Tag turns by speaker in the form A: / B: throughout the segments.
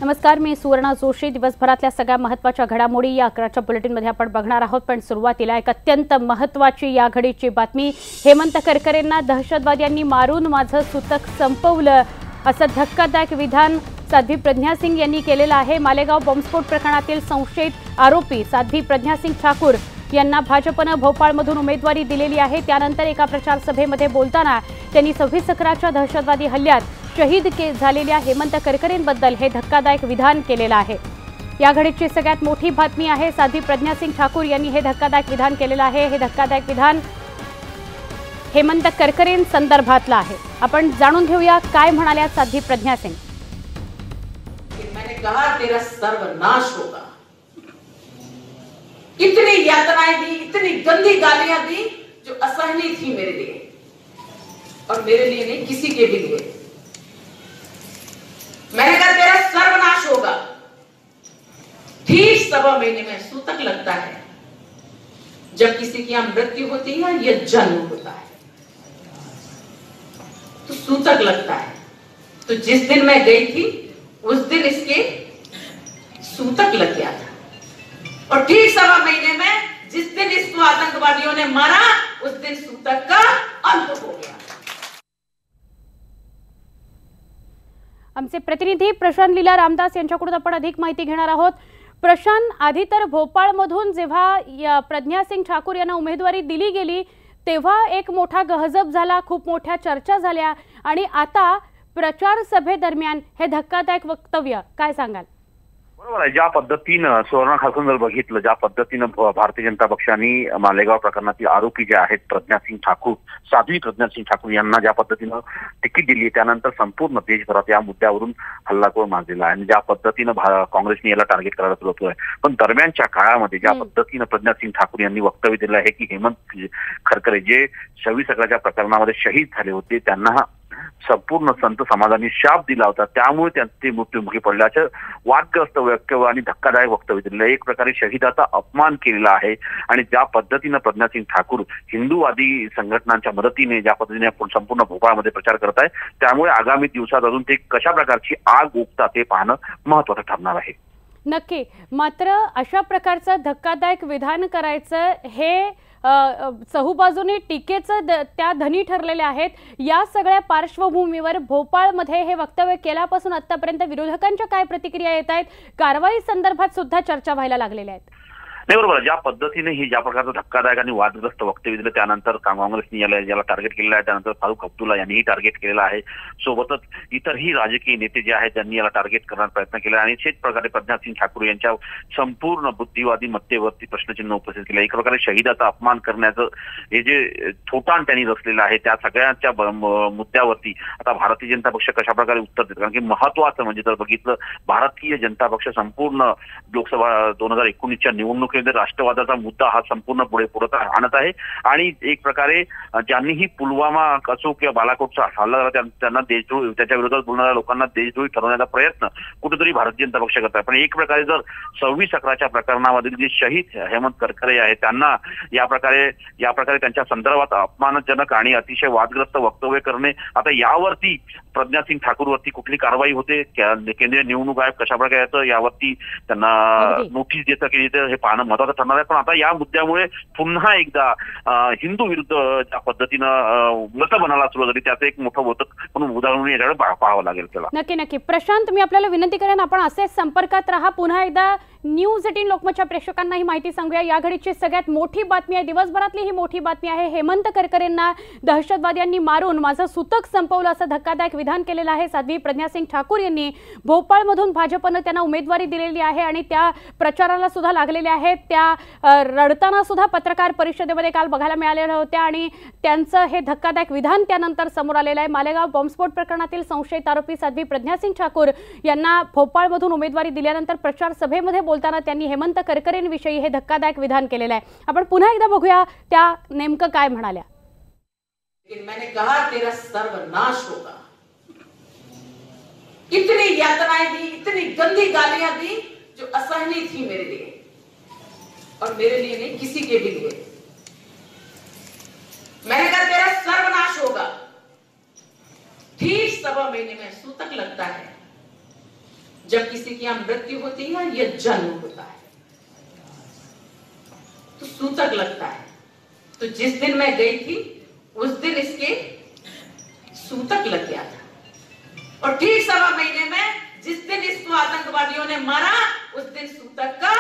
A: नमस्कार, मी सुवर्णा जोशी। दिवसभरातल्या सगळ्या महत्त्वाच्या घडामोडी या 11च्या बुलेटिनमध्ये आपण बघणार आहोत। पण सुरुवातीला एक अत्यंत महत्त्वाची या घडीची बातमी। हेमंत करकरेंना दहशतवाद्यांनी मारून माझं सुतक संपवलं असं धक्कादायक विधान साध्वी प्रज्ञा सिंग यांनी केलेलं आहे। मालेगाव बॉम्बस्फोट प्रकरणातील संशयित आरोपी साध्वी प्रज्ञा सिंग ठाकूर यांना भाजपने भोपाळमधून उमेदवारी दिलेली आहे। त्यानंतर एका प्रचार सभेमध्ये बोलताना त्यांनी 26 अकराच्या दहशतवादी हल्ल्यात शहीद झालेल्या हेमंत करकरेंबद्दल हे धक्कादायक विधान केलेलं आहे। या घडीची सगळ्यात मोठी बातमी आहे। साध्वी प्रज्ञा सिंग ठाकूर यांनी हे धक्कादायक विधान केलेलं आहे। हे धक्कादायक विधान हेमंत करकरेंसंदर्भातलं आहे। आपण जाणून घेऊया काय म्हणाल्या साध्वी प्रज्ञा सिंग।
B: मैंने कहा तेरा सर्वनाश होगा। इतनी यातनाएं दी, इतनी गंदी गालियां दी जो असहनीय थी मेरे लिए, और मेरे लिए नहीं, किसी के भी लिए। मैंने कहा तेरा सर्वनाश होगा। ठीक 1.25 महीने में सूतक लगता है जब किसी की यहां मृत्यु होती है या जन्म होता है, तो सूतक लगता है। तो जिस दिन मैं गई थी उस दिन इसके सूतक लग गया था, और ठीक 1.25 महीने में जिस दिन इसको आतंकवादियों ने मारा उस दिन सूतक का अंत हो गया।
A: आमचे प्रतिनिधी प्रशांत लीला रामदास यांच्याकडून आपण अधिक माहिती घेणार आहोत। प्रशांत, आधी तर भोपाळमधून जेव्हा प्रज्ञा सिंग ठाकूर यांना उमेदवारी दिली गेली तेव्हा एक मोठा गहजब झाला, खूप मोठ्या चर्चा झाल्या, आणि आता प्रचार सभेदरम्यान हे धक्कादायक वक्तव्य, काय सांगाल?
C: बरोबर आहे। ज्या पद्धतीनं सुवर्ण खासून जर बघितलं, ज्या पद्धतीनं भारतीय जनता पक्षाने मालेगाव प्रकरणातील आरोपी जे आहेत प्रज्ञा सिंग ठाकूर, साध्वी प्रज्ञा सिंग ठाकूर यांना ज्या पद्धतीनं तिकीट दिली, त्यानंतर संपूर्ण देशभरात या मुद्द्यावरून हल्लाखोर माजलेला आहे आणि ज्या पद्धतीनं काँग्रेसने याला टार्गेट करायला सुरुवात केली आहे। पण दरम्यानच्या काळामध्ये ज्या पद्धतीनं प्रज्ञा सिंग ठाकूर यांनी वक्तव्य दिलं आहे की हेमंत करकरे जे 26 अकराच्या प्रकरणामध्ये शहीद झाले होते त्यांना संपूर्ण संत समाजाने शाप दिला होता, त्यामुळे त्यांचे मृत्युमुखी पडल्याचं वादग्रस्त वक्तव्य आणि धक्कादायक वक्तव्य दिलं। एक प्रकारे शहीदाचा अपमान केलेला आहे आणि ज्या पद्धतीनं प्रज्ञा सिंग ठाकूर हिंदूवादी संघटनांच्या मदतीने ज्या पद्धतीने संपूर्ण भोपाळमध्ये प्रचार करत आहे, त्यामुळे आगामी दिवसात अजून ते कशा प्रकारची आग उगतात ते पाहणं महत्त्वाचं ठरणार आहे।
A: नक्की। मात्र अशा प्रकारचं धक्कादायक विधान करायचं हे चहूबाजूने टीकेचं त्या धनी ठरलेले आहेत। या सगळ्या पार्श्वभूमीवर भोपाळमध्ये हे वक्तव्य केल्यापासून आतापर्यंत विरोधकांच्या काय प्रतिक्रिया येत आहेत? कारवाई संदर्भात सुद्धा चर्चा व्हायला लागलेल्या आहेत।
C: नाही, बरोबर। ज्या पद्धतीने ही ज्या प्रकारचं धक्कादायक आणि वादग्रस्त वक्तव्य दिलं, त्यानंतर काँग्रेसने याला टार्गेट केलेलं आहे, त्यानंतर फारुख अब्दुल्ला यांनीही टार्गेट केलेलं आहे, सोबतच इतरही राजकीय नेते जे आहेत त्यांनी याला टार्गेट करण्याचा प्रयत्न केला आणि अशाच प्रकारे प्रज्ञा सिंग ठाकूर यांच्या संपूर्ण बुद्धिवादी मत्तेवरती प्रश्नचिन्ह उपस्थित केलं। एक प्रकारे शहीदाचा अपमान करण्याचं हे जे थोटाण त्यांनी रचलेलं आहे त्या सगळ्यांच्या मुद्द्यावरती आता भारतीय जनता पक्ष कशा प्रकारे उत्तर देतो, कारण की महत्वाचं म्हणजे जर बघितलं, भारतीय जनता पक्ष संपूर्ण लोकसभा 2019च्या निवडणूक राष्ट्रवादाचा मुद्दा हा संपूर्ण पुढे पुढे आणत आहे आणि एक प्रकारे ज्यांनीही पुलवामा असो किंवा बालाकोटचा हल्ला झाला त्यांना देशद्रोही, त्याच्या विरोधात बोलणाऱ्या लोकांना देशद्रोही ठरवण्याचा प्रयत्न कुठेतरी भारतीय जनता पक्ष करत आहे। पण एक प्रकारे जर 26 अकराच्या प्रकरणामधील जे शहीद हेमंत करकरे आहेत त्यांना या प्रकारे त्यांच्या संदर्भात अपमानजनक आणि अतिशय वादग्रस्त वक्तव्य करणे, आता यावरती प्रज्ञा सिंग ठाकूरवरती कुठली कारवाई होते, केंद्रीय निवडणूक आयोग कशा प्रकारे येतं यावरती त्यांना नोटीस देतं की हे पाहणं महत्वाचं ठरणार आहे। पण आता या मुद्द्यामुळे पुन्हा एकदा हिंदू विरुद्ध ज्या पद्धतीनं मतं बनायला सुरू झाली त्याचं एक मोठं होतं म्हणून उदाहरण याच्याकडे पाहावं लागेल त्याला।
A: नक्की नक्की। प्रशांत, मी आपल्याला विनंती करेन आपण असेच संपर्कात राहा। पुन्हा एकदा न्यूज 18 लोकमतच्या प्रेक्षकांना ही माहिती सांगूया। या घडीची सगळ्यात मोठी बातमी आहे, दिवसभरातली ही मोठी बातमी आहे। हेमंत करकरेंना दहशतवाद्यांनी मारून माझं सुतक संपवलं असं धक्कादायक विधान केलेलं आहे साध्वी प्रज्ञा सिंग ठाकूर यांनी। भोपाळमधून भाजपने त्यांना उमेदवारी दिलेली आहे आणि त्या प्रचाराला सुद्धा लागलेल्या आहेत। त्या रडताना सुद्धा पत्रकार परिषदेमध्ये काल बघायला मिळालेल्या होत्या आणि त्यांचं हे धक्कादायक विधान त्यानंतर समोर आलेलं आहे। मालेगाव बॉम्बस्फोट प्रकरणातील संशयित आरोपी साध्वी प्रज्ञा सिंग ठाकूर यांना भोपाळमधून उमेदवारी दिल्यानंतर प्रचार सभेमध्ये बोलताना त्यांनी हेमंत करकरेंविषयी हे धक्कादायक विधान केलेलं आहे। आपण पुन्हा एकदा बघूया त्या नेमकं काय म्हणाल्या।
B: लेकिन मैंने कहा तेरा सर्वनाश होगा। इतनी यातनाएं दी, इतनी गंदी गालियां दी जो असहनीय थी मेरे लिए, और मेरे लिए नहीं, किसी के भी लिए। मैंने कहा तेरा सर्वनाश होगा। ठीक 1.25 महीने में सूतक लगता है जब किसी की मृत्यु होती है या जन्म होता है तो सूतक लगता है। तो जिस दिन मैं गई थी उस दिन इसके सूतक लग गया था और ठीक 1.25 महीने में जिस दिन इसको आतंकवादियों ने मारा उस दिन सूतक का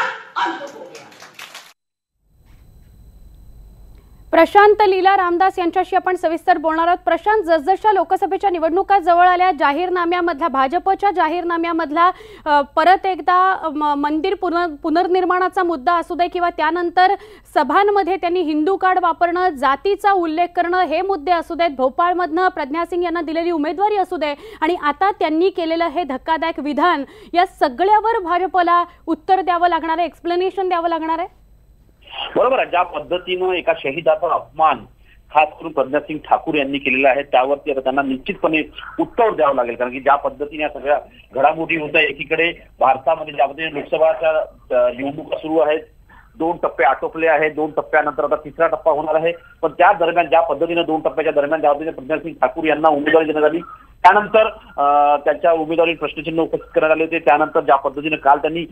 B: अंत हो गया।
A: प्रशांत लीला रामदास यांच्याशी आपण सविस्तर बोलणार आहोत। प्रशांत, जसजशा लोकसभेच्या निवडणुका जवळ आल्या, जाहीरनाम्यामधला भाजपच्या जाहीरनाम्यामधला परत एकदा मंदिर पुनर्निर्माणाचा मुद्दा असू दे किंवा त्यानंतर सभांमध्ये त्यांनी हिंदू कार्ड वापरणं, जातीचा उल्लेख करणं, हे मुद्दे असू देत, भोपाळमधनं प्रज्ञा सिंग यांना दिलेली उमेदवारी असू दे आणि आता त्यांनी केलेलं हे धक्कादायक विधान, या सगळ्यावर भाजपला उत्तर द्यावं लागणार आहे, एक्सप्लेनेशन द्यावं लागणार आहे।
C: बरोबर आहे। ज्या पद्धतीनं एका शहीदाचा अपमान खास करून प्रज्ञा सिंग ठाकूर यांनी केलेला आहे त्यावरती आता त्यांना निश्चितपणे उत्तर द्यावं लागेल, कारण की ज्या पद्धतीने या सगळ्या घडामोडी होत आहे, एकीकडे भारतामध्ये ज्या पद्धतीने लोकसभाच्या निवडणुका सुरू आहेत, 2 टप्पे आटोपले आहेत, 2 टप्प्यानंतर आता 3रा टप्पा होणार आहे, पण त्या दरम्यान ज्या पद्धतीने 2 टप्प्याच्या दरम्यान ज्या पद्धतीने प्रज्ञा सिंग ठाकूर यांना उमेदवारी देण्यात आली, त्यानंतर त्यांच्या उमेदवारी प्रश्नचिन्ह उपस्थित करण्यात आले होते, त्यानंतर ज्या पद्धतीने काल त्यांनी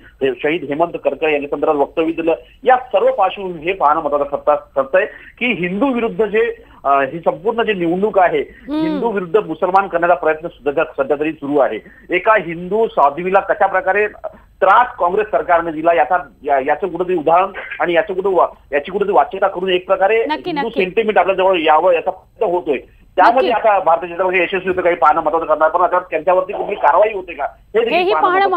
C: शहीद हेमंत करकरे यांच्या संदर्भात वक्तव्य दिलं, या सर्व पार्श्वभूमीवर हे पाहणं महत्त्वाचं ठरतंय की हिंदू विरुद्ध जे ही संपूर्ण जी निवडणूक आहे, हिंदू विरुद्ध मुसलमान करण्याचा प्रयत्न सध्या तरी सुरू आहे। एका हिंदू साध्वीला कशा प्रकारे त्रास काँग्रेस सरकारने दिला याचं कुठेतरी उदाहरण आणि याची कुठेतरी वाच्यता करून एक प्रकारे हिंदू सेंटिमेंट आपल्या जवळ यावं याचा प्रयत्न होतोय। त्यामध्ये आता भारतीय जनता पक्ष यशस्वी होतं काही पाहणं महत्त्वाचं करणार, पण आता त्यांच्यावरती कुठली कारवाई होते का हे
A: पाहणं